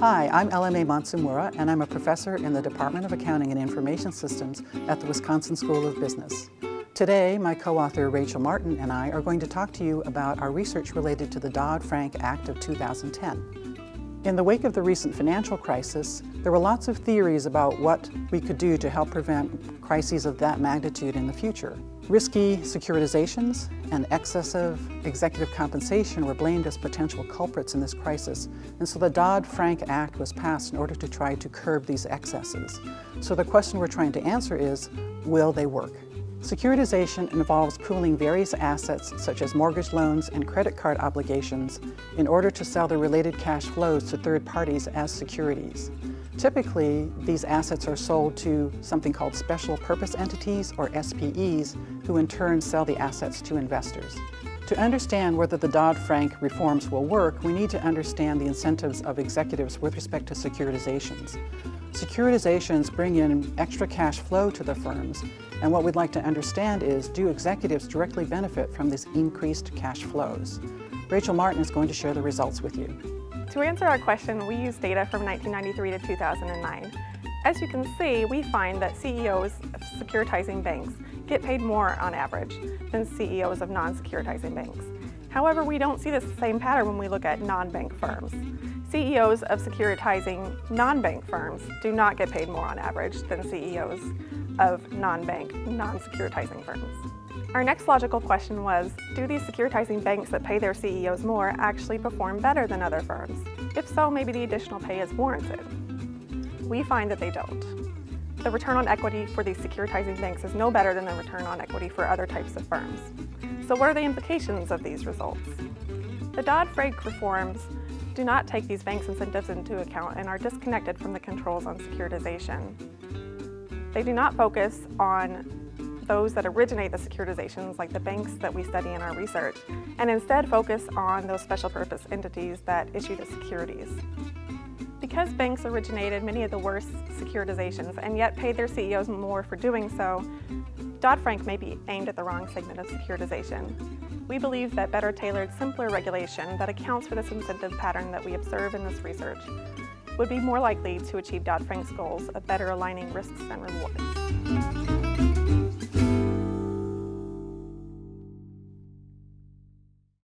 Hi, I'm LMA Matsumura, and I'm a professor in the Department of Accounting and Information Systems at the Wisconsin School of Business. Today, my co-author Rachel Martin and I are going to talk to you about our research related to the Dodd-Frank Act of 2010. In the wake of the recent financial crisis, there were lots of theories about what we could do to help prevent crises of that magnitude in the future. Risky securitizations and excessive executive compensation were blamed as potential culprits in this crisis, and so the Dodd-Frank Act was passed in order to try to curb these excesses. So the question we're trying to answer is, will they work? Securitization involves pooling various assets such as mortgage loans and credit card obligations in order to sell the related cash flows to third parties as securities. Typically, these assets are sold to something called special purpose entities, or SPEs, who in turn sell the assets to investors. To understand whether the Dodd-Frank reforms will work, we need to understand the incentives of executives with respect to securitizations. Securitizations bring in extra cash flow to the firms, and what we'd like to understand is, do executives directly benefit from these increased cash flows? Rachel Martin is going to share the results with you. To answer our question, we use data from 1993 to 2009. As you can see, we find that CEOs of securitizing banks get paid more on average than CEOs of non-securitizing banks. However, we don't see the same pattern when we look at non-bank firms. CEOs of securitizing non-bank firms do not get paid more on average than CEOs of non-bank, non-securitizing firms. Our next logical question was, do these securitizing banks that pay their CEOs more actually perform better than other firms? If so, maybe the additional pay is warranted. We find that they don't. The return on equity for these securitizing banks is no better than the return on equity for other types of firms. So what are the implications of these results? The Dodd-Frank reforms do not take these banks' incentives into account and are disconnected from the controls on securitization. They do not focus on those that originate the securitizations, like the banks that we study in our research, and instead focus on those special purpose entities that issue the securities. Because banks originated many of the worst securitizations and yet paid their CEOs more for doing so, Dodd-Frank may be aimed at the wrong segment of securitization. We believe that better tailored, simpler regulation that accounts for this incentive pattern that we observe in this research would be more likely to achieve Dodd-Frank's goals of better aligning risks and rewards.